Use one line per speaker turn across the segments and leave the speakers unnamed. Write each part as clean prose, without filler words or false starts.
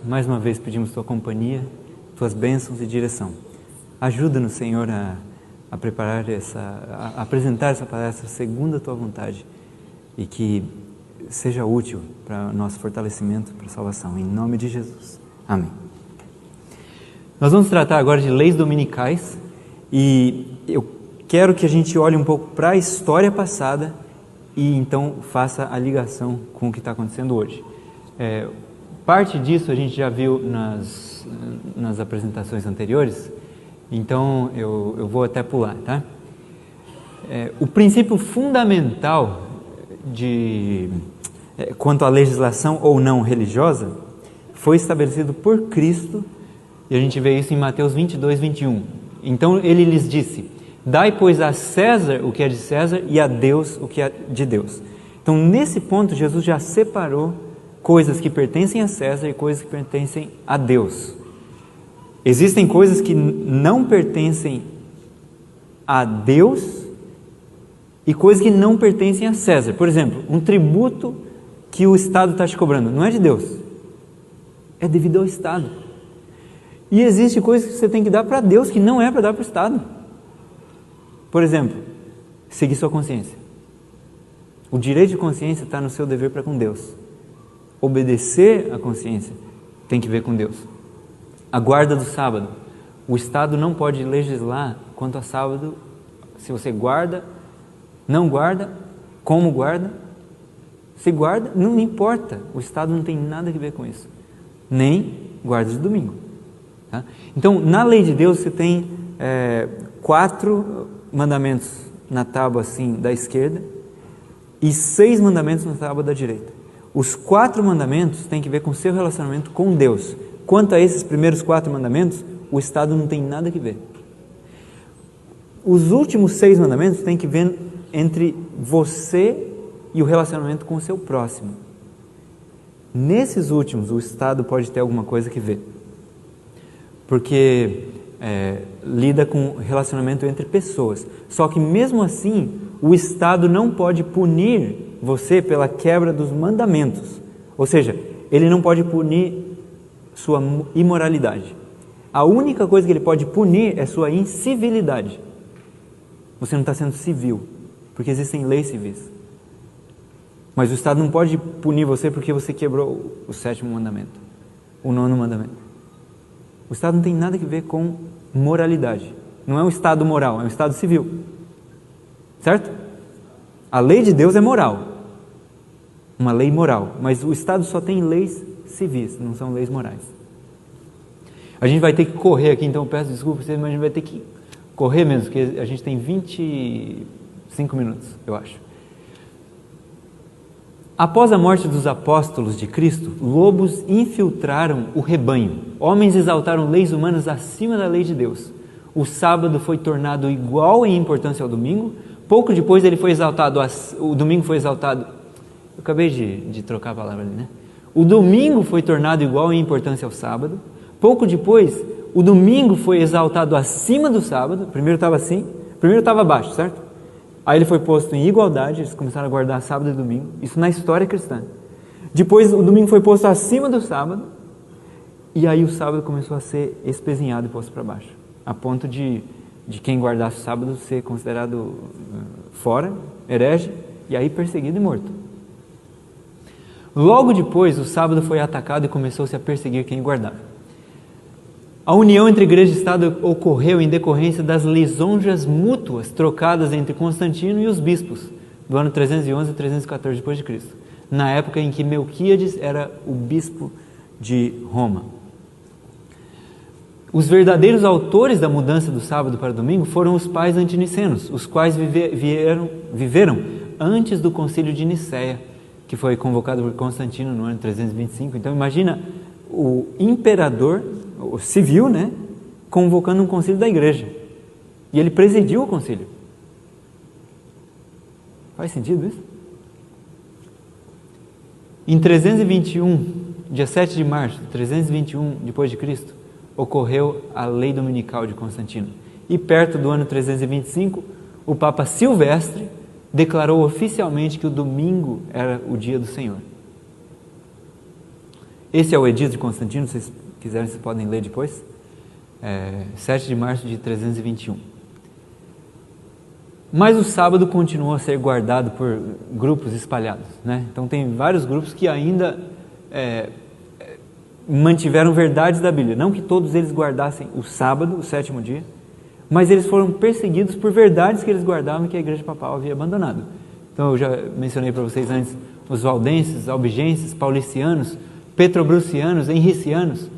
mais uma vez pedimos Tua companhia, Tuas bênçãos e direção. Ajuda-nos, Senhor, a preparar a apresentar essa palestra segundo a Tua vontade e que seja útil para o nosso fortalecimento, para a salvação. Em nome de Jesus. Amém. Nós vamos tratar agora de leis dominicais e eu quero que a gente olhe um pouco para a história passada e então faça a ligação com o que está acontecendo hoje. Parte disso a gente já viu nas apresentações anteriores, então eu vou até pular, tá? O princípio fundamental quanto à legislação ou não religiosa foi estabelecido por Cristo e a gente vê isso em Mateus 22, 21. Então ele lhes disse: dai, pois, a César o que é de César e a Deus o que é de Deus. Então, nesse ponto, Jesus já separou coisas que pertencem a César e coisas que pertencem a Deus. Existem coisas que não pertencem a Deus e coisas que não pertencem a César. Por exemplo, um tributo que o Estado está te cobrando não é de Deus, é devido ao Estado. E existe coisas que você tem que dar para Deus que não é para dar para o Estado. Por exemplo, seguir sua consciência. O direito de consciência está no seu dever para com Deus. Obedecer à consciência tem que ver com Deus. A guarda do sábado. O Estado não pode legislar quanto a sábado, se você guarda, não guarda, como guarda, se guarda, não importa. O Estado não tem nada a ver com isso. Nem guarda de domingo. Tá? Então, na lei de Deus, você tem 4 mandamentos na tábua assim da esquerda e 6 mandamentos na tábua da direita. Os 4 mandamentos têm que ver com o seu relacionamento com Deus. Quanto a esses primeiros 4 mandamentos, o Estado não tem nada que ver. Os últimos 6 mandamentos têm que ver entre você e o relacionamento com o seu próximo. Nesses últimos, o Estado pode ter alguma coisa que ver. Porque lida com relacionamento entre pessoas. Só que mesmo assim, o Estado não pode punir você pela quebra dos mandamentos. Ou seja, ele não pode punir sua imoralidade. A única coisa que ele pode punir é sua incivilidade. Você não está sendo civil, porque existem leis civis. Mas o Estado não pode punir você porque você quebrou o 7º mandamento, o 9º mandamento. O Estado não tem nada a ver com moralidade. Não é um Estado moral, é um Estado civil. Certo? A lei de Deus é moral. Uma lei moral. Mas o Estado só tem leis civis, não são leis morais. A gente vai ter que correr aqui, então eu peço desculpa para vocês, mas a gente vai ter que correr mesmo, porque a gente tem 25 minutos, eu acho. Após a morte dos apóstolos de Cristo, lobos infiltraram o rebanho. Homens exaltaram leis humanas acima da lei de Deus. O sábado foi tornado igual em importância ao domingo. Pouco depois ele foi exaltado, o domingo foi exaltado. Eu acabei de trocar a palavra ali, né? O domingo foi tornado igual em importância ao sábado. Pouco depois, o domingo foi exaltado acima do sábado. Primeiro estava assim, primeiro estava abaixo, certo? Aí ele foi posto em igualdade, eles começaram a guardar sábado e domingo, isso na história cristã. Depois o domingo foi posto acima do sábado, e aí o sábado começou a ser espezinhado e posto para baixo, a ponto de quem guardasse o sábado ser considerado fora, herege, e aí perseguido e morto. Logo depois o sábado foi atacado e começou-se a perseguir quem guardava. A união entre igreja e Estado ocorreu em decorrência das lisonjas mútuas trocadas entre Constantino e os bispos, do ano 311 e 314 d.C., na época em que Melquíades era o bispo de Roma. Os verdadeiros autores da mudança do sábado para o domingo foram os pais antinicenos, os quais viveram antes do concílio de Nicéia, que foi convocado por Constantino no ano 325. Então imagina o imperador, o civil, né, convocando um concílio da igreja. E ele presidiu o concílio. Faz sentido isso? Em 321, dia 7 de março de 321 depois de Cristo, ocorreu a lei dominical de Constantino. E perto do ano 325, o Papa Silvestre declarou oficialmente que o domingo era o dia do Senhor. Esse é o Edito de Constantino, se vocês quiserem, vocês podem ler depois. 7 de março de 321. Mas o sábado continuou a ser guardado por grupos espalhados, né? Então tem vários grupos que ainda mantiveram verdades da Bíblia. Não que todos eles guardassem o sábado, o 7º dia, mas eles foram perseguidos por verdades que eles guardavam e que a Igreja Papal havia abandonado. Então eu já mencionei para vocês antes os valdenses, albigenses, paulicianos, petrobrucianos, henricianos.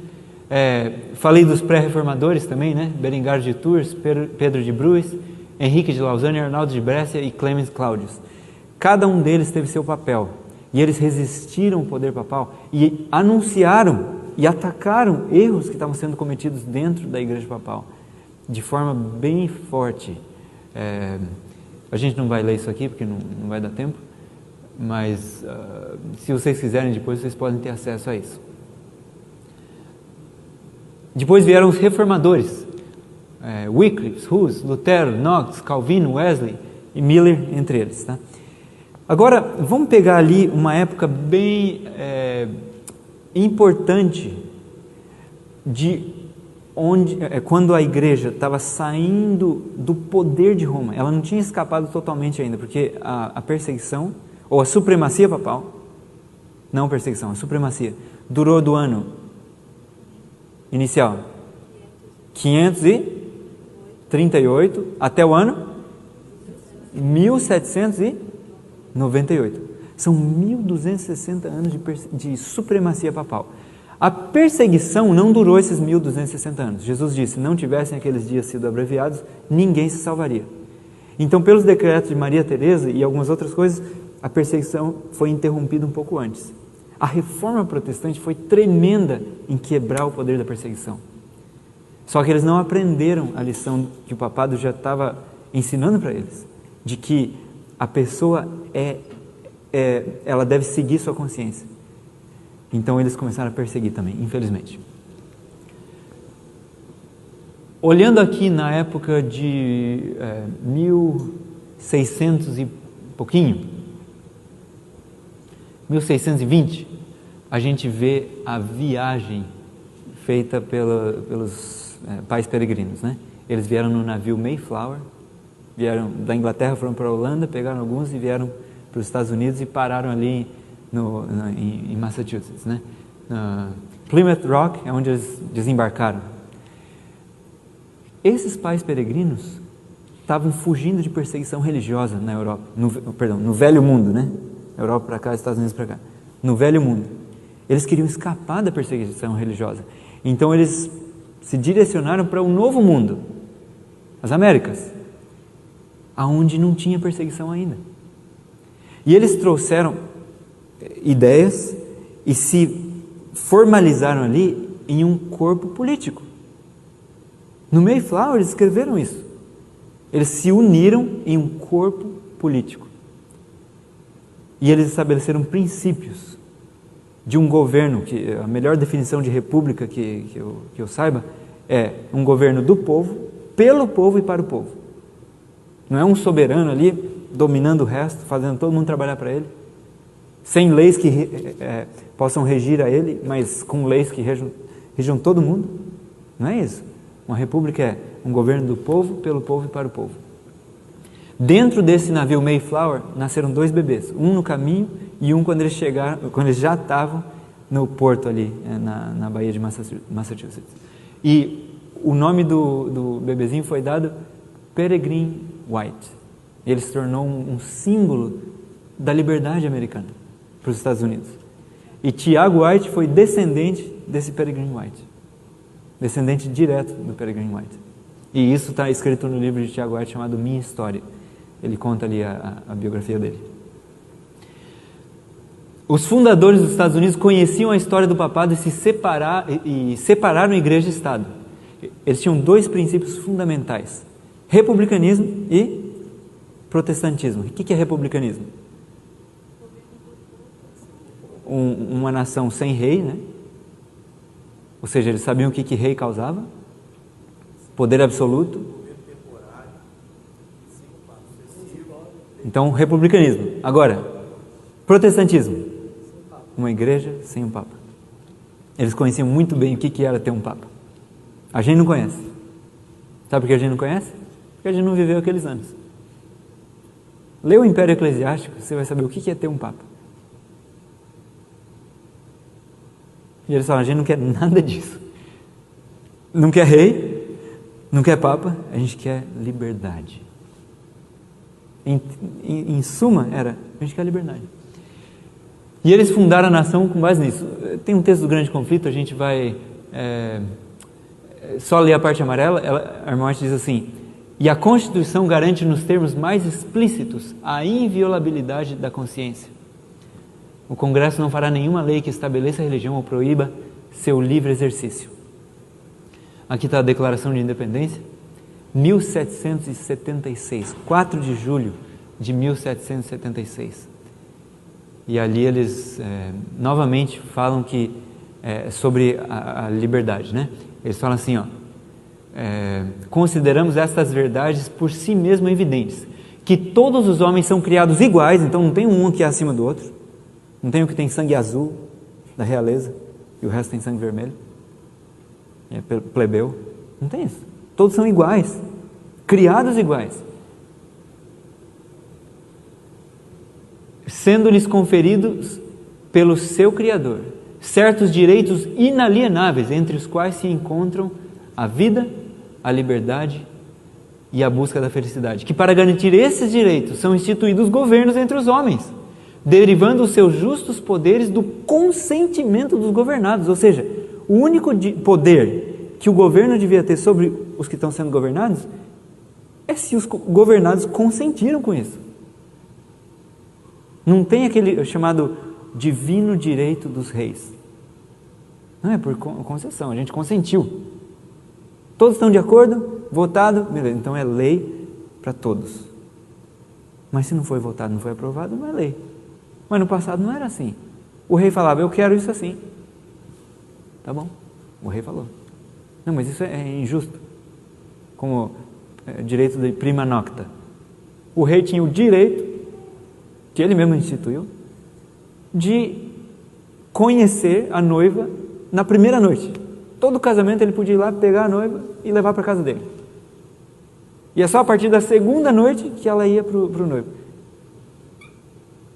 Falei dos pré-reformadores também, né? Berengar de Tours, Pedro de Bruys, Henrique de Lausanne, Arnaldo de Brescia e Clemens Claudius. Cada um deles teve seu papel, e eles resistiram ao poder papal e anunciaram e atacaram erros que estavam sendo cometidos dentro da Igreja Papal de forma bem forte. A gente não vai ler isso aqui porque não vai dar tempo, mas se vocês quiserem depois vocês podem ter acesso a isso. Depois vieram os reformadores, Wycliffe, Hus, Lutero, Knox, Calvino, Wesley e Miller, entre eles. Tá? Agora, vamos pegar ali uma época bem importante quando a igreja estava saindo do poder de Roma. Ela não tinha escapado totalmente ainda, porque a perseguição, ou a supremacia papal, não perseguição, a supremacia, durou do ano inicial 538 até o ano 1798. São 1260 anos de supremacia papal. A perseguição não durou esses 1260 anos. Jesus disse, se não tivessem aqueles dias sido abreviados, ninguém se salvaria. Então, pelos decretos de Maria Teresa e algumas outras coisas, a perseguição foi interrompida um pouco antes. A reforma protestante foi tremenda em quebrar o poder da perseguição. Só que eles não aprenderam a lição que o papado já estava ensinando para eles, de que a pessoa ela deve seguir sua consciência. Então eles começaram a perseguir também, infelizmente. Olhando aqui na época de 1600 e pouquinho, 1620, a gente vê a viagem feita pelos pais peregrinos, né? Eles vieram no navio Mayflower, vieram da Inglaterra, foram para a Holanda, pegaram alguns e vieram para os Estados Unidos e pararam ali em Massachusetts, né? Plymouth Rock é onde eles desembarcaram. Esses pais peregrinos estavam fugindo de perseguição religiosa na Europa, no Velho Mundo, né? Europa para cá, Estados Unidos para cá. No Velho Mundo. Eles queriam escapar da perseguição religiosa. Então eles se direcionaram para o Novo Mundo, as Américas, aonde não tinha perseguição ainda. E eles trouxeram ideias e se formalizaram ali em um corpo político. No Mayflower eles escreveram isso. Eles se uniram em um corpo político. E eles estabeleceram princípios de um governo, que a melhor definição de república que eu saiba, é um governo do povo, pelo povo e para o povo. Não é um soberano ali, dominando o resto, fazendo todo mundo trabalhar para ele, sem leis que possam regir a ele, mas com leis que regam todo mundo. Não é isso. Uma república é um governo do povo, pelo povo e para o povo. Dentro desse navio Mayflower nasceram 2 bebês, um no caminho e um quando eles já estavam no porto ali, na Baía de Massachusetts. E o nome do bebezinho foi dado Peregrine White. Ele se tornou um símbolo da liberdade americana para os Estados Unidos. E Tiago White foi descendente desse Peregrine White, descendente direto do Peregrine White. E isso está escrito no livro de Tiago White chamado Minha História. Ele conta ali a biografia dele. Os fundadores dos Estados Unidos conheciam a história do papado e separaram igreja e Estado. Eles tinham 2 princípios fundamentais: republicanismo e protestantismo. O que é republicanismo? Uma nação sem rei, né? Ou seja, eles sabiam o que rei causava. Poder absoluto. Então, republicanismo. Agora, protestantismo. Uma igreja sem um papa. Eles conheciam muito bem o que era ter um Papa. A gente não conhece. Sabe por que a gente não conhece? Porque a gente não viveu aqueles anos. Lê o Império Eclesiástico, você vai saber o que é ter um Papa. E eles falam, a gente não quer nada disso. Não quer rei, não quer Papa, a gente quer liberdade. Em suma, a gente quer liberdade. E eles fundaram a nação com base nisso. Tem um texto do Grande Conflito, a gente vai só ler a parte amarela. A irmã diz assim: e a Constituição garante nos termos mais explícitos a inviolabilidade da consciência. O Congresso não fará nenhuma lei que estabeleça a religião ou proíba seu livre exercício. Aqui está a Declaração de Independência, 1776, 4 de julho de 1776. E ali eles novamente falam que sobre a liberdade, né? Eles falam assim, consideramos estas verdades por si mesmo evidentes, que todos os homens são criados iguais, então não tem um que é acima do outro, não tem um que tem sangue azul da realeza e o resto tem sangue vermelho, é plebeu, não tem isso, todos são iguais, criados iguais, sendo-lhes conferidos pelo seu Criador certos direitos inalienáveis, entre os quais se encontram a vida, a liberdade e a busca da felicidade, que para garantir esses direitos são instituídos governos entre os homens, derivando os seus justos poderes do consentimento dos governados, ou seja, o único poder que o governo devia ter sobre os que estão sendo governados é se os governados consentiram com isso. Não tem aquele chamado divino direito dos reis. Não é por concessão, a gente consentiu. Todos estão de acordo? Votado? Beleza, então é lei para todos. Mas se não foi votado, não foi aprovado, não é lei. Mas no passado não era assim. O rei falava, eu quero isso assim. Tá bom, o rei falou. Não, mas isso é injusto. Como direito de prima nocta. O rei tinha o direito, que ele mesmo instituiu, de conhecer a noiva na primeira noite. Todo casamento ele podia ir lá pegar a noiva e levar para a casa dele. E é só a partir da segunda noite que ela ia para o noivo.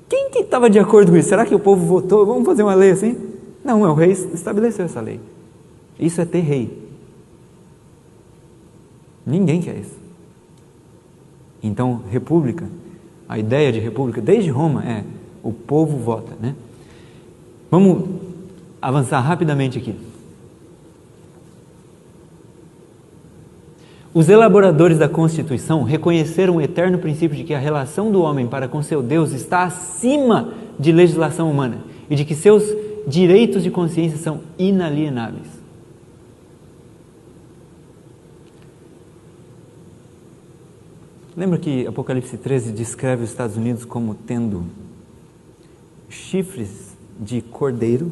Quem que estava de acordo com isso? Será que o povo votou? Vamos fazer uma lei assim? Não, o rei estabeleceu essa lei. Isso é ter rei. Ninguém quer isso. Então, república, a ideia de república, desde Roma, é o povo vota, né? Vamos avançar rapidamente aqui. Os elaboradores da Constituição reconheceram o eterno princípio de que a relação do homem para com seu Deus está acima de legislação humana e de que seus direitos de consciência são inalienáveis. Lembra que Apocalipse 13 descreve os Estados Unidos como tendo chifres de cordeiro,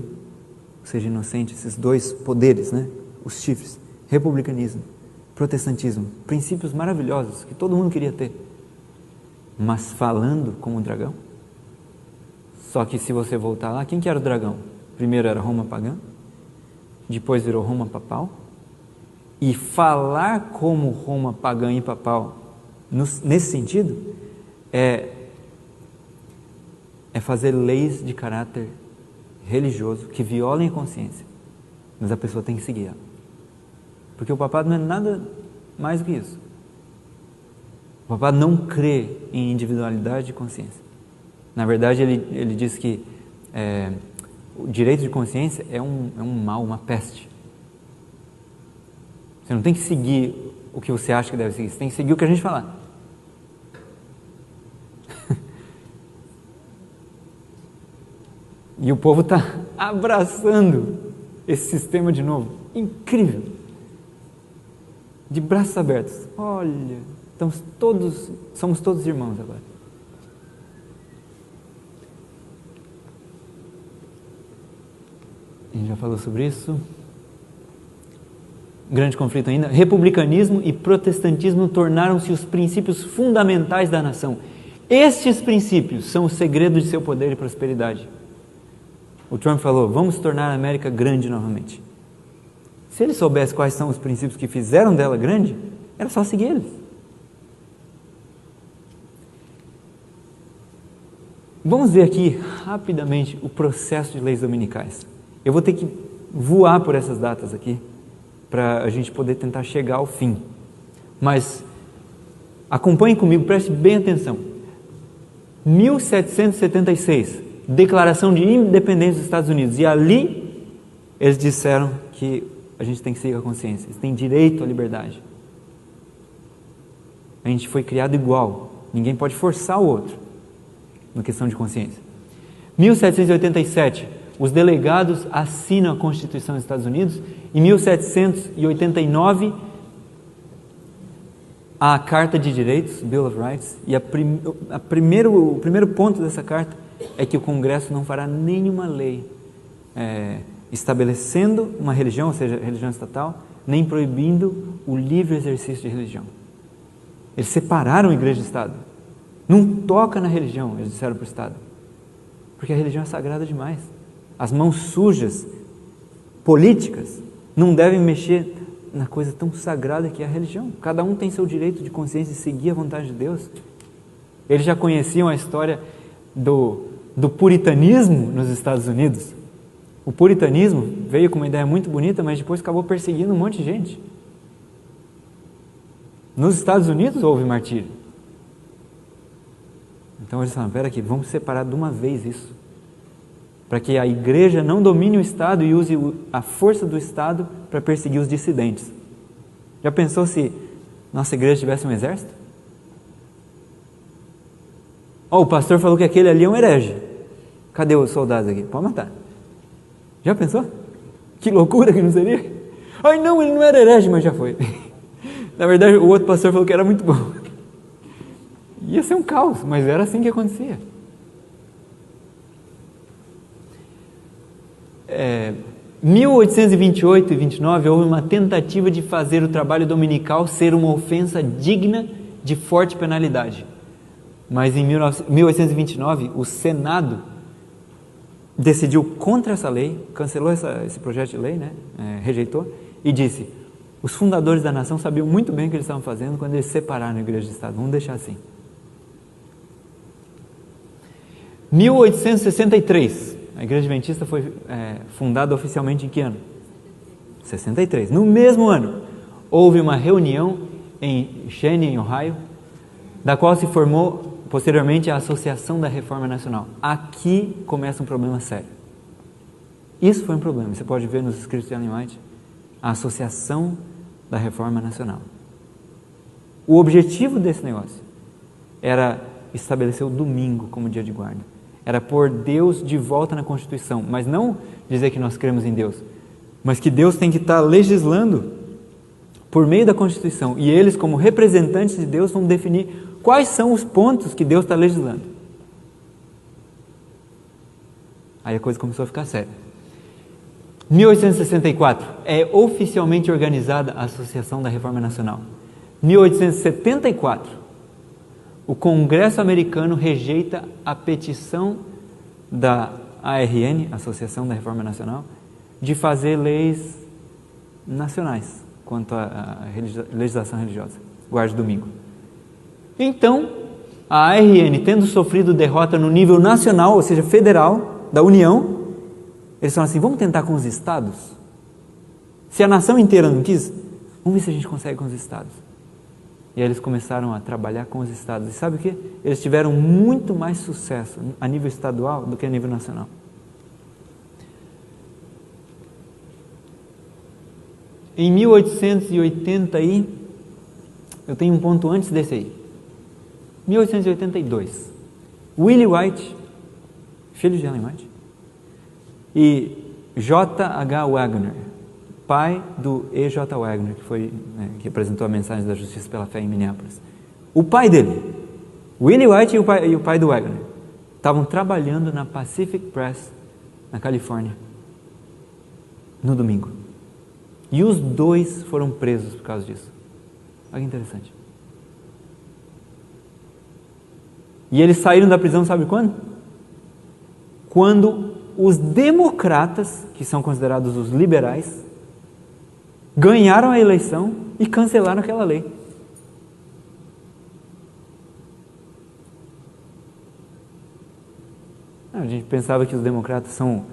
ou seja, inocente, esses dois poderes, né? Os chifres, republicanismo, protestantismo, princípios maravilhosos que todo mundo queria ter, mas falando como um dragão. Só que se você voltar lá, quem que era o dragão? Primeiro era Roma pagã, depois virou Roma papal, e falar como Roma pagã e papal, nesse sentido, é fazer leis de caráter religioso que violem a consciência, mas a pessoa tem que seguir ela. Porque o papado não é nada mais do que isso. O papado não crê em individualidade e consciência. Na verdade, ele diz que o direito de consciência é um mal, uma peste. Você não tem que seguir o que você acha que deve seguir, você tem que seguir o que a gente falar. E o povo está abraçando esse sistema de novo. Incrível. De braços abertos. Olha, somos todos irmãos agora. A gente já falou sobre isso. Grande conflito ainda. Republicanismo e protestantismo tornaram-se os princípios fundamentais da nação. Estes princípios são o segredo de seu poder e prosperidade. o Trump falou, vamos tornar a América grande novamente. Se ele soubesse quais são os princípios que fizeram dela grande, era só seguir eles. Vamos ver aqui, rapidamente, o processo de leis dominicais. Eu vou ter que voar por essas datas aqui, para a gente poder tentar chegar ao fim. Mas, acompanhe comigo, preste bem atenção. 1776, Declaração de Independência dos Estados Unidos. E ali, eles disseram que a gente tem que seguir a consciência. Eles têm direito à liberdade. A gente foi criado igual. Ninguém pode forçar o outro na questão de consciência. 1787, os delegados assinam a Constituição dos Estados Unidos. Em 1789, a Carta de Direitos, Bill of Rights, e o primeiro ponto dessa carta é que o Congresso não fará nenhuma lei estabelecendo uma religião, ou seja, religião estatal, nem proibindo o livre exercício de religião. Eles separaram a igreja e o Estado. Não toca na religião, eles disseram para o Estado, porque a religião é sagrada demais. As mãos sujas, políticas, não devem mexer na coisa tão sagrada que é a religião. Cada um tem seu direito de consciência e seguir a vontade de Deus. Eles já conheciam a história do puritanismo nos Estados Unidos. O puritanismo veio com uma ideia muito bonita, mas depois acabou perseguindo um monte de gente. Nos Estados Unidos houve martírio. Então eles falaram, espera aqui, vamos separar de uma vez isso, para que a igreja não domine o Estado e use a força do Estado para perseguir os dissidentes. Já pensou se nossa igreja tivesse um exército? O pastor falou que aquele ali é um herege. Cadê os soldados aqui? Pode matar. Já pensou? Que loucura que não seria? Ai não, ele não era herege, mas já foi. Na verdade, o outro pastor falou que era muito bom. Ia ser um caos, mas era assim que acontecia. 1828 e 29 houve uma tentativa de fazer o trabalho dominical ser uma ofensa digna de forte penalidade. Mas em 1829 o Senado decidiu contra essa lei, cancelou esse projeto de lei, rejeitou, e disse, os fundadores da nação sabiam muito bem o que eles estavam fazendo quando eles separaram a igreja do Estado, vamos deixar assim. 1863, a Igreja Adventista foi fundada oficialmente em que ano? 63. No mesmo ano, houve uma reunião em Cheyenne, em Ohio, da qual se formou posteriormente a Associação da Reforma Nacional. Aqui começa um problema sério. Isso foi um problema, você pode ver nos escritos de Ellen White, a Associação da Reforma Nacional. O objetivo desse negócio era estabelecer o domingo como dia de guarda. Era pôr Deus de volta na Constituição, mas não dizer que nós cremos em Deus, mas que Deus tem que estar legislando por meio da Constituição, e eles, como representantes de Deus, vão definir quais são os pontos que Deus está legislando. Aí a coisa começou a ficar séria. 1864, é oficialmente organizada a Associação da Reforma Nacional. 1874, o Congresso americano rejeita a petição da ARN, Associação da Reforma Nacional, de fazer leis nacionais quanto à legislação religiosa, guarda de domingo. Então, a ARN, tendo sofrido derrota no nível nacional, ou seja, federal, da União, eles falaram assim, vamos tentar com os estados? Se a nação inteira não quis, vamos ver se a gente consegue com os estados. E aí eles começaram a trabalhar com os estados. E sabe o que? Eles tiveram muito mais sucesso a nível estadual do que a nível nacional. Em 1880 eu tenho um ponto antes desse aí. 1882, Willie White, filho de Ellen White, e J.H. Wagner, pai do E.J. Wagner, que apresentou a mensagem da justiça pela fé em Minneapolis. O pai dele, Willie White e o pai do Wagner, estavam trabalhando na Pacific Press, na Califórnia, no domingo. E os dois foram presos por causa disso. Olha que interessante. E eles saíram da prisão, sabe quando? Quando os democratas, que são considerados os liberais, ganharam a eleição e cancelaram aquela lei. A gente pensava que os democratas são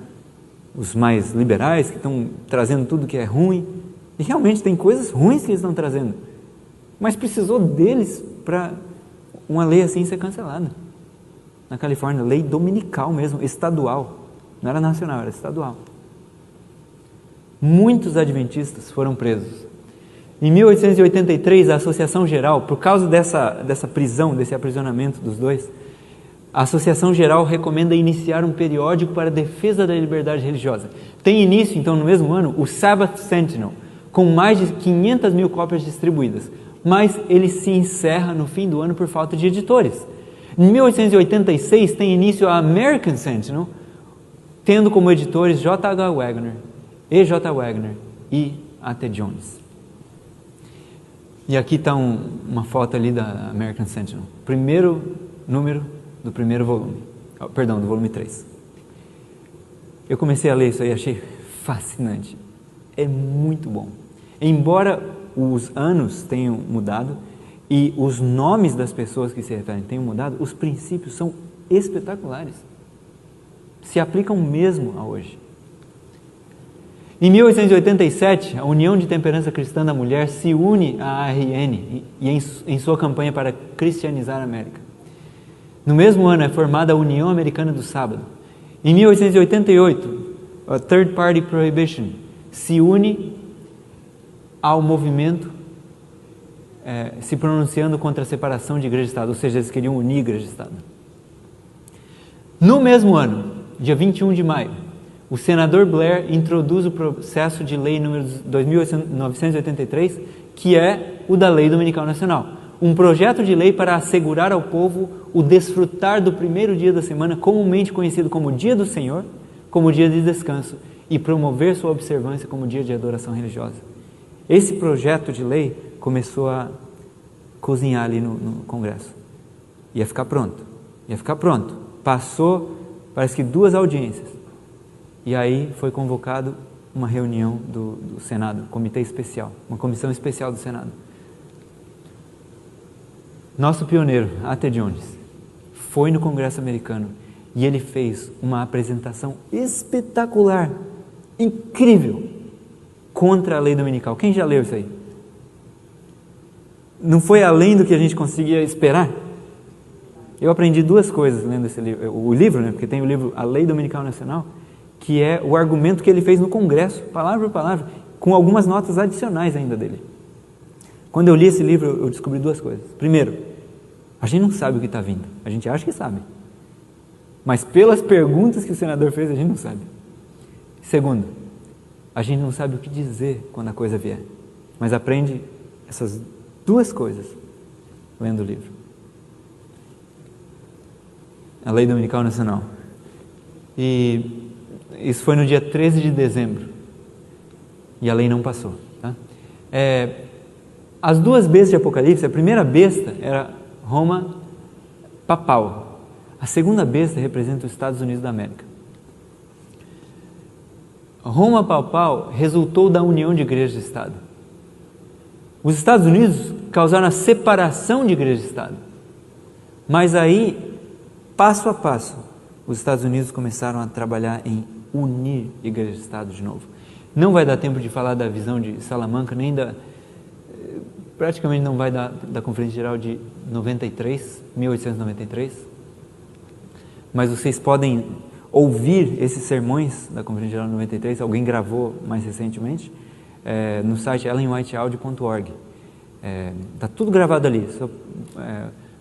os mais liberais, que estão trazendo tudo que é ruim, e realmente tem coisas ruins que eles estão trazendo, mas precisou deles para uma lei assim ser cancelada. Na Califórnia, lei dominical mesmo, estadual, não era nacional, era estadual. Muitos adventistas foram presos. Em 1883, a Associação Geral, por causa dessa prisão, desse aprisionamento dos dois, a Associação Geral recomenda iniciar um periódico para a defesa da liberdade religiosa. Tem início, então, no mesmo ano, o Sabbath Sentinel, com mais de 500 mil cópias distribuídas, mas ele se encerra no fim do ano por falta de editores. Em 1886, tem início a American Sentinel, tendo como editores J.H. Wagner, E.J. Wagner e A.T. Jones. E aqui está uma foto ali da American Sentinel, primeiro número do primeiro volume, perdão, do volume 3. Eu comecei a ler isso aí, achei fascinante, é muito bom. Embora os anos tenham mudado e os nomes das pessoas que se referem tenham mudado, os princípios são espetaculares, se aplicam mesmo a hoje. Em 1887, a União de Temperança Cristã da Mulher se une à ARN em sua campanha para cristianizar a América. No mesmo ano é formada a União Americana do Sábado. Em 1888, a Third Party Prohibition se une ao movimento se pronunciando contra a separação de igreja e Estado, ou seja, eles queriam unir igreja e Estado. No mesmo ano, dia 21 de maio, o senador Blair introduz o processo de lei número 2983, que é o da Lei Dominical Nacional. Um projeto de lei para assegurar ao povo o desfrutar do primeiro dia da semana, comumente conhecido como Dia do Senhor, como dia de descanso, e promover sua observância como dia de adoração religiosa. Esse projeto de lei começou a cozinhar ali no Congresso. Ia ficar pronto. Passou, parece que 2 audiências. E aí foi convocado uma reunião do Senado, comitê especial, uma comissão especial do Senado. Nosso pioneiro, A.T. Jones, foi no Congresso americano e ele fez uma apresentação espetacular, incrível, contra a lei dominical. Quem já leu isso aí? Não foi além do que a gente conseguia esperar? Eu aprendi 2 coisas lendo esse livro, o livro, né? Porque tem o livro A Lei Dominical Nacional, que é o argumento que ele fez no Congresso, palavra por palavra, com algumas notas adicionais ainda dele. Quando eu li esse livro, eu descobri 2 coisas. Primeiro, a gente não sabe o que está vindo. A gente acha que sabe. Mas pelas perguntas que o senador fez, a gente não sabe. Segundo, a gente não sabe o que dizer quando a coisa vier. Mas aprende essas 2 coisas lendo o livro. A Lei Dominical Nacional. E isso foi no dia 13 de dezembro. E a lei não passou. Tá? As 2 bestas de Apocalipse, a primeira besta era Roma papal. A segunda besta representa os Estados Unidos da América. Roma papal resultou da união de igreja e Estado. Os Estados Unidos causaram a separação de igreja e Estado. Mas aí, passo a passo, os Estados Unidos começaram a trabalhar em unir igreja e Estado de novo. Não vai dar tempo de falar da visão de Salamanca, nem praticamente não vai dar da Conferência Geral de 1893, mas vocês podem ouvir esses sermões da Conferência Geral de 93, alguém gravou mais recentemente, no site ellenwhiteaudio.org. Está tudo gravado ali,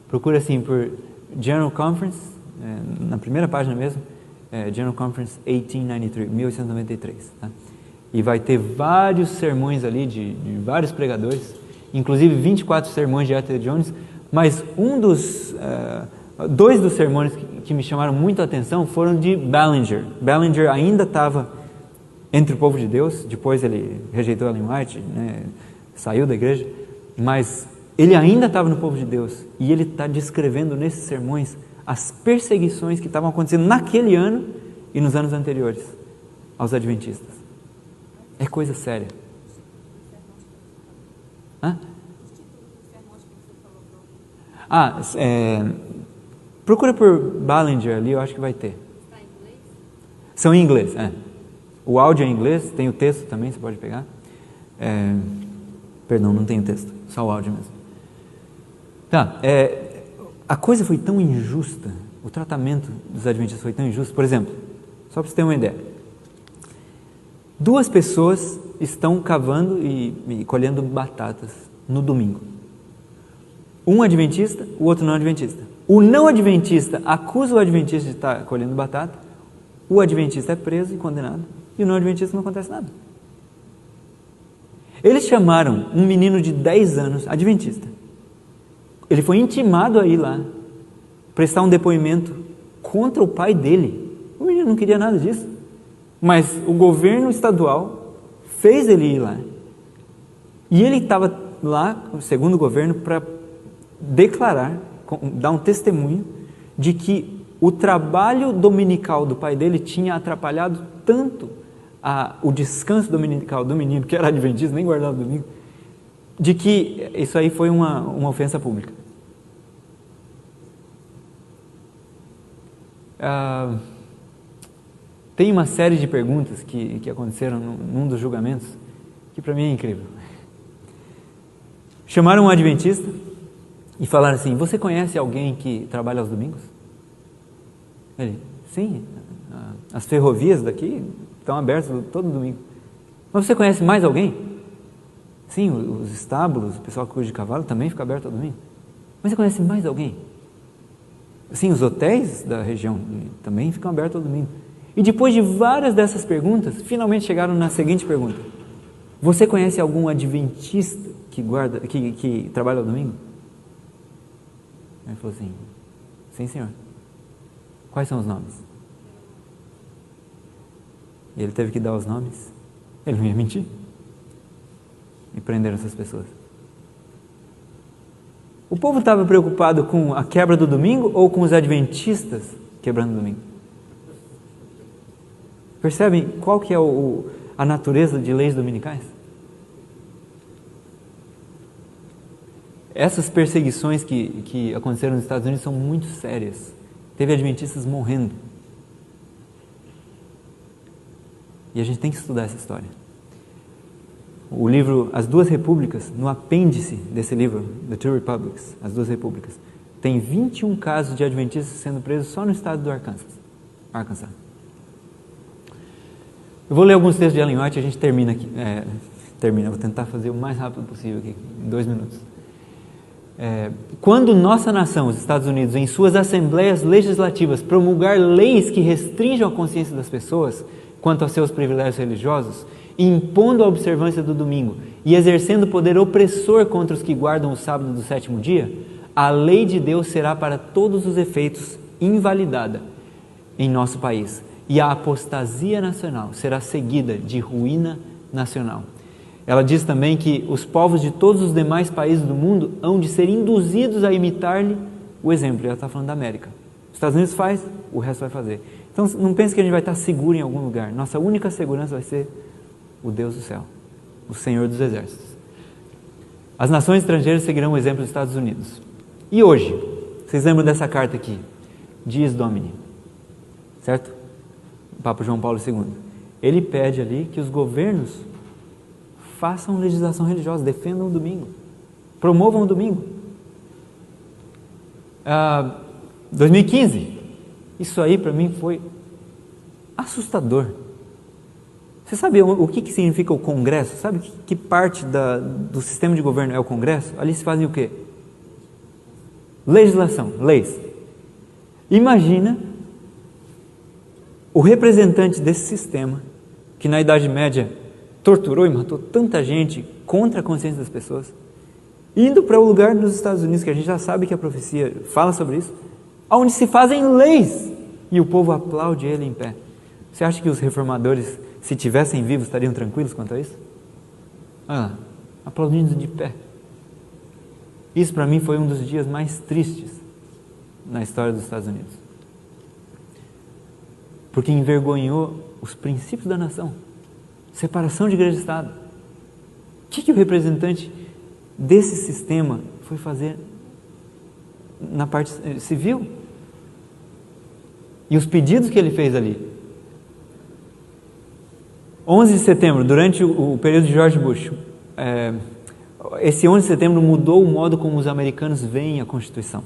procura assim por General Conference, na primeira página mesmo, General Conference 1893, tá? E vai ter vários sermões ali de vários pregadores, inclusive 24 sermões de A.T. Jones, mas 2 dos sermões que me chamaram muito a atenção foram de Ballinger. Ballinger ainda estava entre o povo de Deus, depois ele rejeitou Ellen White, né, saiu da igreja, mas ele ainda estava no povo de Deus, e ele está descrevendo nesses sermões as perseguições que estavam acontecendo naquele ano e nos anos anteriores aos adventistas. É coisa séria. Hã? Procura por Ballinger ali, eu acho que vai ter.
Está em inglês?
São em inglês, O áudio é em inglês, tem o texto também, você pode pegar. Perdão, não tem o texto, só o áudio mesmo. Tá, a coisa foi tão injusta, o tratamento dos adventistas foi tão injusto. Por exemplo, só para você ter uma ideia. 2 pessoas estão cavando e colhendo batatas no domingo. Um adventista, o outro não adventista. O não adventista acusa o adventista de estar colhendo batata, o adventista é preso e condenado, e o não adventista não acontece nada. Eles chamaram um menino de 10 anos, adventista. Ele foi intimado a ir lá, prestar um depoimento contra o pai dele. O menino não queria nada disso, mas o governo estadual fez ele ir lá. E ele estava lá, segundo o governo, para declarar, dar um testemunho de que o trabalho dominical do pai dele tinha atrapalhado tanto o descanso dominical do menino, que era adventista, nem guardava o domingo, de que isso aí foi uma ofensa pública. Tem uma série de perguntas que aconteceram num dos julgamentos, que para mim é incrível. Chamaram um adventista e falaram assim: você conhece alguém que trabalha aos domingos? Ele: sim, as ferrovias daqui estão abertas todo domingo. Mas você conhece mais alguém? Sim, os estábulos, o pessoal que cuida de cavalo também fica aberto ao domingo. Mas você conhece mais alguém? Sim, os hotéis da região também ficam abertos ao domingo. E depois de várias dessas perguntas, finalmente chegaram na seguinte pergunta: você conhece algum adventista que trabalha ao domingo? Ele falou assim: sim, senhor. Quais são os nomes? E ele teve que dar os nomes. Ele não ia mentir. E prenderam essas pessoas. O povo estava preocupado com a quebra do domingo ou com os adventistas quebrando o domingo? Percebem qual que é a natureza de leis dominicais? Essas perseguições que aconteceram nos Estados Unidos são muito sérias. Teve adventistas morrendo. E a gente tem que estudar essa história. O livro As Duas Repúblicas, no apêndice desse livro, The Two Republics, As Duas Repúblicas, tem 21 casos de adventistas sendo presos só no estado do Arkansas. Eu vou ler alguns textos de Ellen White e a gente termina aqui. Vou tentar fazer o mais rápido possível aqui, em 2 minutos. Quando nossa nação, os Estados Unidos, em suas assembleias legislativas, promulgar leis que restringam a consciência das pessoas quanto aos seus privilégios religiosos, impondo a observância do domingo e exercendo poder opressor contra os que guardam o sábado do 7º dia, a lei de Deus será para todos os efeitos invalidada em nosso país, e a apostasia nacional será seguida de ruína nacional. Ela diz também que os povos de todos os demais países do mundo hão de ser induzidos a imitar-lhe o exemplo. Ela está falando da América. Os Estados Unidos faz, o resto vai fazer. Então não pense que a gente vai estar seguro em algum lugar. Nossa única segurança vai ser o Deus do céu, o Senhor dos exércitos. As nações estrangeiras seguirão o exemplo dos Estados Unidos. E hoje, vocês lembram dessa carta aqui? Dies Domini, certo? O Papa João Paulo II. Ele pede ali que os governos façam legislação religiosa, defendam o domingo, promovam o domingo. 2015, isso aí para mim foi assustador. Você sabe o que significa o Congresso? Sabe que parte do sistema de governo é o Congresso? Ali se fazem o quê? Legislação, leis. Imagina o representante desse sistema, que na Idade Média torturou e matou tanta gente contra a consciência das pessoas, indo para o lugar dos Estados Unidos, que a gente já sabe que a profecia fala sobre isso, onde se fazem leis e o povo aplaude ele em pé. Você acha que os reformadores, se tivessem vivos, estariam tranquilos quanto a isso? Aplaudindo de pé. Isso para mim foi um dos dias mais tristes na história dos Estados Unidos. porque envergonhou os princípios da nação, separação de igreja e Estado. O que o representante desse sistema foi fazer na parte civil? E os pedidos que ele fez ali. 11 de setembro, durante o período de George Bush, esse 11 de setembro mudou o modo como os americanos veem a Constituição.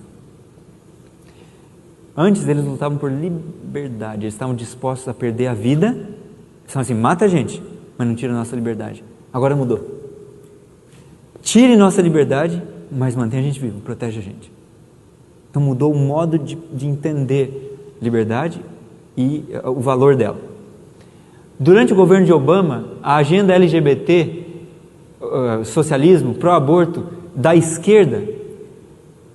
Antes eles lutavam por liberdade, eles estavam dispostos a perder a vida, eles estavam assim, mata a gente, mas não tira a nossa liberdade. Agora mudou. Tire nossa liberdade, mas mantenha a gente vivo, protege a gente. Então mudou o modo de entender liberdade e o valor dela. Durante o governo de Obama, a agenda LGBT, socialismo, pró-aborto, da esquerda,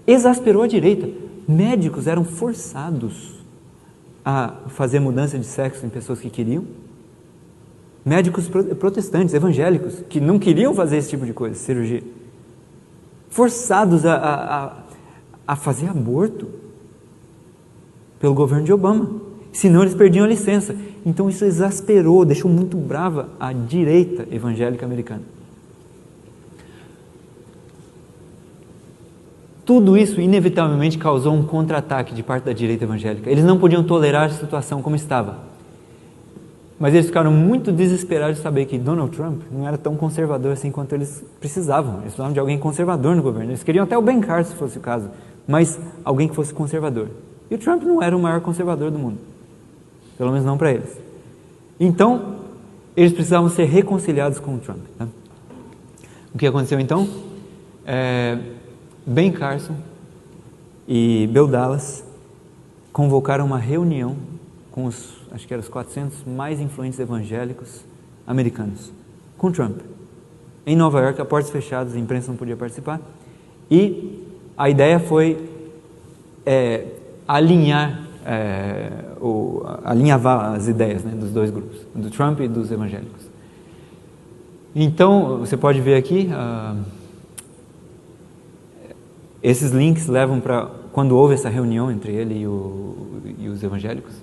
exasperou a direita. Médicos eram forçados a fazer mudança de sexo em pessoas que queriam. Médicos protestantes, evangélicos, que não queriam fazer esse tipo de coisa, cirurgia. Forçados a fazer aborto pelo governo de Obama. Senão eles perdiam a licença. Então isso exasperou, deixou muito brava a direita evangélica americana. Tudo isso inevitavelmente causou um contra-ataque de parte da direita evangélica. Eles não podiam tolerar a situação como estava. Mas eles ficaram muito desesperados de saber que Donald Trump não era tão conservador assim quanto eles precisavam. Eles precisavam de alguém conservador no governo. Eles queriam até o Ben Carson, se fosse o caso, mas alguém que fosse conservador. E o Trump não era o maior conservador do mundo. Pelo menos não para eles. Então, eles precisavam ser reconciliados com o Trump. Tá? O que aconteceu então? Ben Carson e Bill Dallas convocaram uma reunião com acho que eram os 400 mais influentes evangélicos americanos, com Trump, em Nova York, a portas fechadas, a imprensa não podia participar, e a ideia foi alinhavar as ideias, né, dos dois grupos, do Trump e dos evangélicos. Então, você pode ver aqui, esses links levam para quando houve essa reunião entre ele e os evangélicos.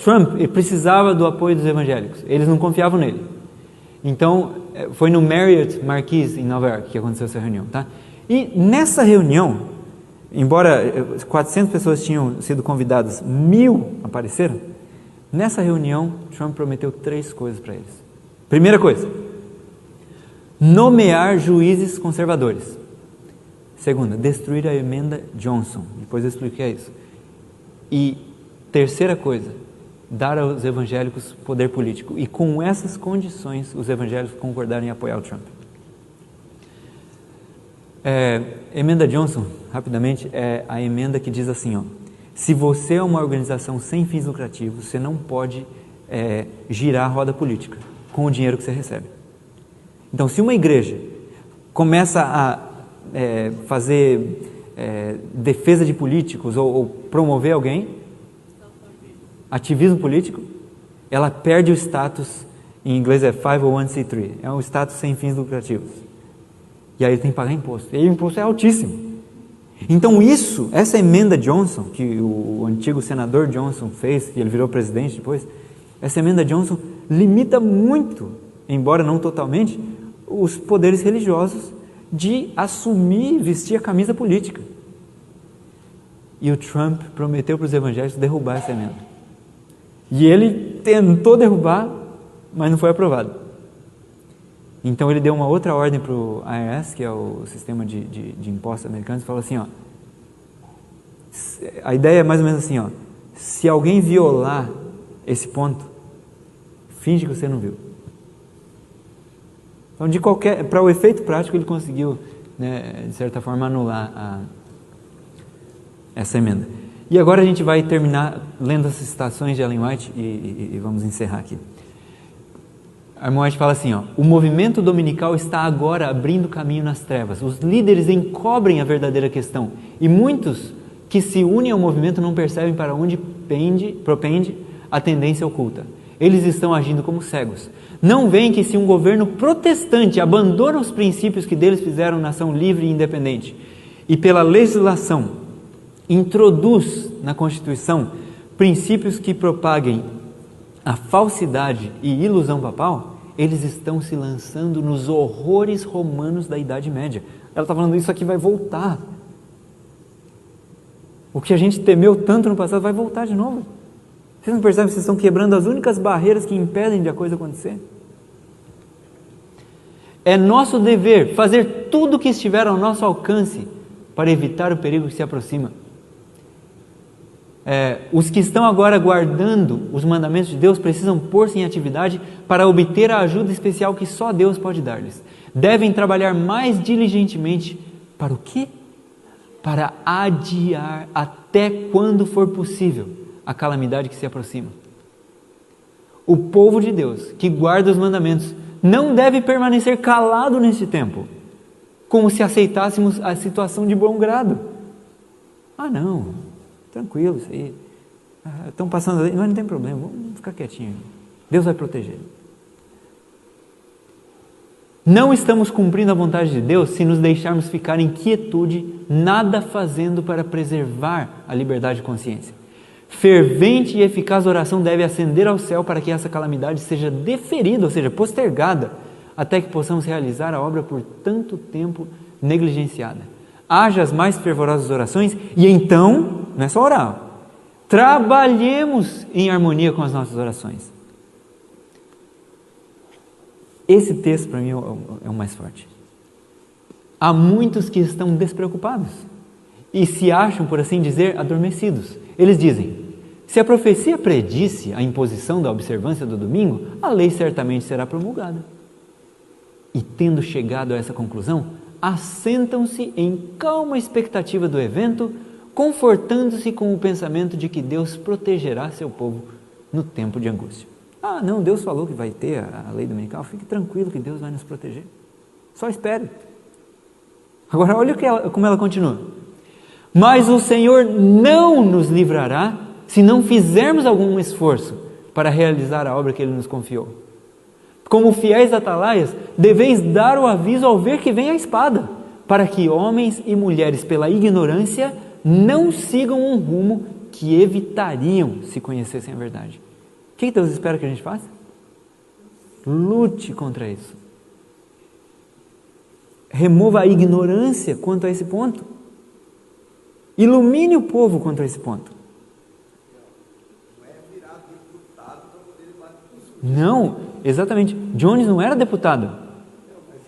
Trump precisava do apoio dos evangélicos, eles não confiavam nele. Então, foi no Marriott Marquis, em Nova York, que aconteceu essa reunião. Tá? E nessa reunião, embora 400 pessoas tinham sido convidadas, 1000 apareceram, nessa reunião, Trump prometeu 3 coisas para eles. Primeira coisa, nomear juízes conservadores. Segunda, destruir a emenda Johnson. Depois eu explico o que é isso. E terceira coisa, dar aos evangélicos poder político. E com essas condições, os evangélicos concordaram em apoiar o Trump. Emenda Johnson, rapidamente, é a emenda que diz assim, se você é uma organização sem fins lucrativos, você não pode girar a roda política com o dinheiro que você recebe. Então, se uma igreja começa a fazer defesa de políticos ou promover alguém, ativismo político, ela perde o status, em inglês é 501c3, é um status sem fins lucrativos. E aí ele tem que pagar imposto. E aí o imposto é altíssimo. Então essa emenda Johnson, que o antigo senador Johnson fez, que ele virou presidente depois, essa emenda Johnson limita muito, embora não totalmente, os poderes religiosos de assumir e vestir a camisa política. E o Trump prometeu para os evangélicos derrubar essa emenda. E ele tentou derrubar, mas não foi aprovado. Então ele deu uma outra ordem para o IRS, que é o sistema de impostos americanos, e falou assim, a ideia é mais ou menos assim, se alguém violar esse ponto, finge que você não viu. Então, para o efeito prático, ele conseguiu, né, de certa forma, anular essa emenda. E agora a gente vai terminar lendo as citações de Ellen White e vamos encerrar aqui. A Ellen White fala assim, o movimento dominical está agora abrindo caminho nas trevas. Os líderes encobrem a verdadeira questão e muitos que se unem ao movimento não percebem para onde propende a tendência oculta. Eles estão agindo como cegos. Não veem que se um governo protestante abandona os princípios que deles fizeram nação livre e independente e pela legislação introduz na Constituição princípios que propaguem a falsidade e ilusão papal, eles estão se lançando nos horrores romanos da Idade Média. Ela está falando, isso aqui vai voltar. O que a gente temeu tanto no passado vai voltar de novo. Vocês não percebem que vocês estão quebrando as únicas barreiras que impedem de a coisa acontecer? É nosso dever fazer tudo o que estiver ao nosso alcance para evitar o perigo que se aproxima. Os que estão agora guardando os mandamentos de Deus precisam pôr-se em atividade para obter a ajuda especial que só Deus pode dar-lhes. Devem trabalhar mais diligentemente para o quê? Para adiar até quando for possível a calamidade que se aproxima. O povo de Deus que guarda os mandamentos não deve permanecer calado neste tempo, como se aceitássemos a situação de bom grado. Não, tranquilo, isso aí, estão passando ali, mas não tem problema, vamos ficar quietinho, Deus vai proteger. Não estamos cumprindo a vontade de Deus se nos deixarmos ficar em quietude, nada fazendo para preservar a liberdade de consciência. Fervente e eficaz oração deve ascender ao céu para que essa calamidade seja deferida, ou seja, postergada, até que possamos realizar a obra por tanto tempo negligenciada. Haja as mais fervorosas orações e então, não é só orar, trabalhemos em harmonia com as nossas orações. Esse texto para mim é o mais forte. Há muitos que estão despreocupados e se acham, por assim dizer, adormecidos. Eles dizem, se a profecia predisse a imposição da observância do domingo, a lei certamente será promulgada. E tendo chegado a essa conclusão, assentam-se em calma expectativa do evento, confortando-se com o pensamento de que Deus protegerá seu povo no tempo de angústia. Não, Deus falou que vai ter a lei dominical, fique tranquilo que Deus vai nos proteger. Só espere. Agora olha como ela continua. Mas o Senhor não nos livrará se não fizermos algum esforço para realizar a obra que Ele nos confiou. Como fiéis atalaias, deveis dar o aviso ao ver que vem a espada, para que homens e mulheres, pela ignorância, não sigam um rumo que evitariam se conhecessem a verdade. O que Deus espera que a gente faça? Lute contra isso. Remova a ignorância quanto a esse ponto. Ilumine o povo contra esse ponto. Não, exatamente. Jones não era deputado.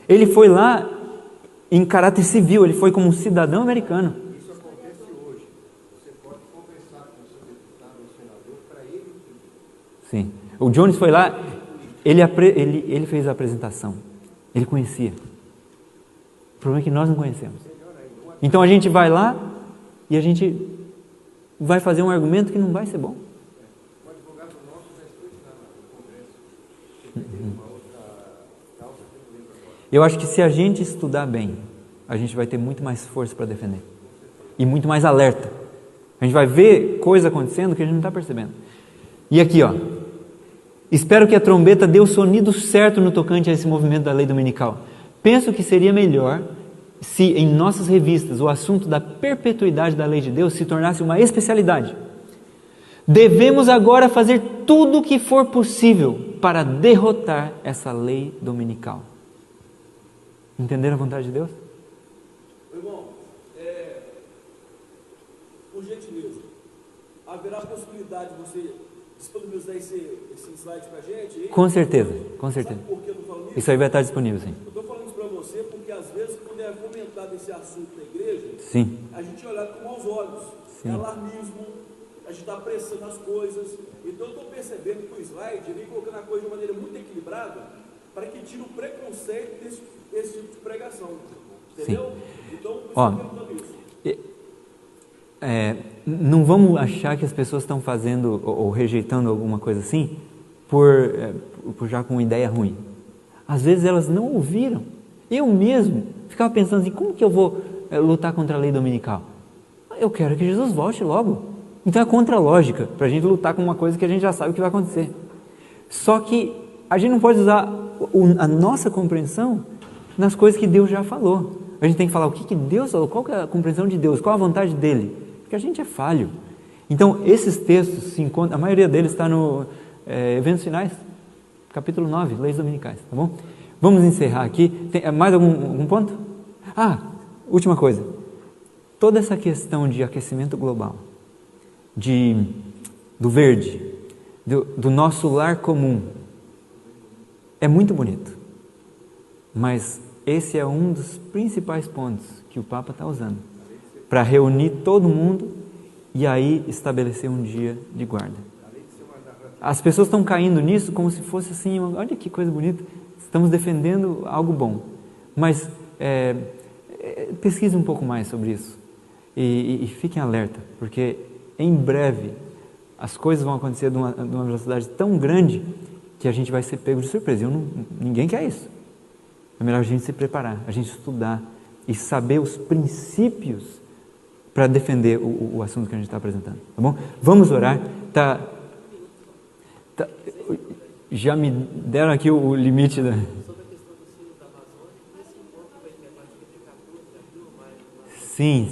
Ele foi lá em caráter civil, ele foi como um cidadão americano.
Isso acontece hoje. Você pode conversar com o seu deputado ou senador para ele.
Sim. O Jones foi lá, ele fez a apresentação. Ele conhecia. O problema é que nós não conhecemos. Então a gente vai lá e a gente vai fazer um argumento que não vai ser bom.
O advogado nosso já esteve no Congresso. Uma outra causa que eu lembro agora.
Eu acho que se a gente estudar bem, a gente vai ter muito mais força para defender. E muito mais alerta. A gente vai ver coisa acontecendo que a gente não está percebendo. E aqui, espero que a trombeta dê o sonido certo no tocante a esse movimento da lei dominical. Penso que seria melhor se em nossas revistas o assunto da perpetuidade da lei de Deus se tornasse uma especialidade. Devemos agora fazer tudo o que for possível para derrotar essa lei dominical. Entenderam a vontade de Deus?
Irmão, por gentileza, haverá possibilidade de você disponibilizar esse slide para a gente?
Com certeza, com certeza.
Sabe por que eu estou falando isso?
Isso aí vai estar disponível, sim.
Eu estou falando isso para você porque às vezes quando é comentado esse assunto na igreja,
Sim.
a gente olha com maus olhos.
Sim.
É alarmismo, a gente está apressando as coisas. Então eu estou percebendo que o slide vem colocando a coisa de uma maneira muito equilibrada para que tire o preconceito desse tipo de pregação. Entendeu?
Sim.
Então, por isso
Ó,
eu estou perguntando isso.
Não vamos achar que as pessoas estão fazendo ou rejeitando alguma coisa assim por já com uma ideia ruim. Às vezes elas não ouviram. Eu mesmo ficava pensando assim, como que eu vou lutar contra a lei dominical? Eu quero que Jesus volte logo. Então é contra a lógica para a gente lutar com uma coisa que a gente já sabe que vai acontecer. Só que a gente não pode usar a nossa compreensão nas coisas que Deus já falou. A gente tem que falar o que Deus falou, qual que é a compreensão de Deus, qual a vontade dele. Porque a gente é falho. Então, esses textos se encontram, a maioria deles está no Eventos Finais, capítulo 9, Leis Dominicais, tá bom? Vamos encerrar aqui. Tem mais algum ponto? Última coisa. Toda essa questão de aquecimento global, do verde, do nosso lar comum, é muito bonito. Mas esse é um dos principais pontos que o Papa está usando para reunir todo mundo e aí estabelecer um dia de guarda. As pessoas estão caindo nisso como se fosse assim, olha que coisa bonita, estamos defendendo algo bom. Mas pesquise um pouco mais sobre isso e fiquem alerta, porque em breve as coisas vão acontecer de uma velocidade tão grande que a gente vai ser pego de surpresa. Ninguém quer isso. É melhor a gente se preparar, a gente estudar e saber os princípios para defender o assunto que a gente está apresentando, tá bom? Vamos orar. Já me deram aqui o limite da... Sim,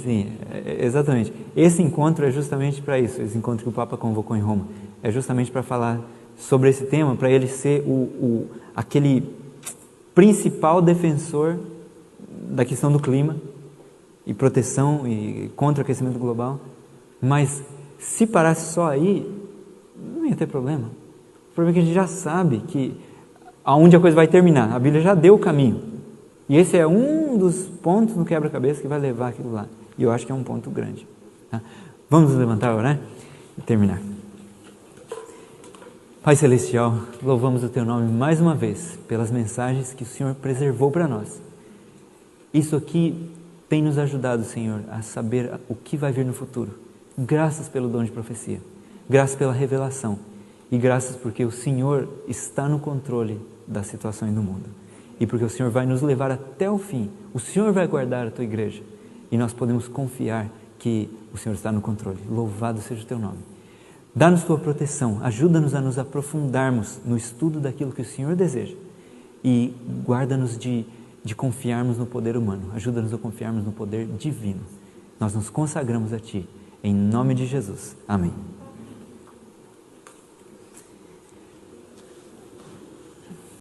exatamente. Esse encontro é justamente para isso, esse encontro que o Papa convocou em Roma. É justamente para falar sobre esse tema, para ele ser aquele principal defensor da questão do clima e proteção e contra o aquecimento global. Mas se parasse só aí, não ia ter problema. O problema é que a gente já sabe que aonde a coisa vai terminar. A Bíblia já deu o caminho. E esse é um dos pontos no quebra-cabeça que vai levar aquilo lá. E eu acho que é um ponto grande. Tá? Vamos nos levantar, orar e terminar. Pai Celestial, louvamos o Teu nome mais uma vez pelas mensagens que o Senhor preservou para nós. Isso aqui tem nos ajudado, Senhor, a saber o que vai vir no futuro. Graças pelo dom de profecia, graças pela revelação e graças porque o Senhor está no controle das situações do mundo. E porque o Senhor vai nos levar até o fim. O Senhor vai guardar a Tua igreja e nós podemos confiar que o Senhor está no controle. Louvado seja o Teu nome. Dá-nos Tua proteção, ajuda-nos a nos aprofundarmos no estudo daquilo que o Senhor deseja e guarda-nos de confiarmos no poder humano, ajuda-nos a confiarmos no poder divino. Nós nos consagramos a Ti, em nome de Jesus. Amém.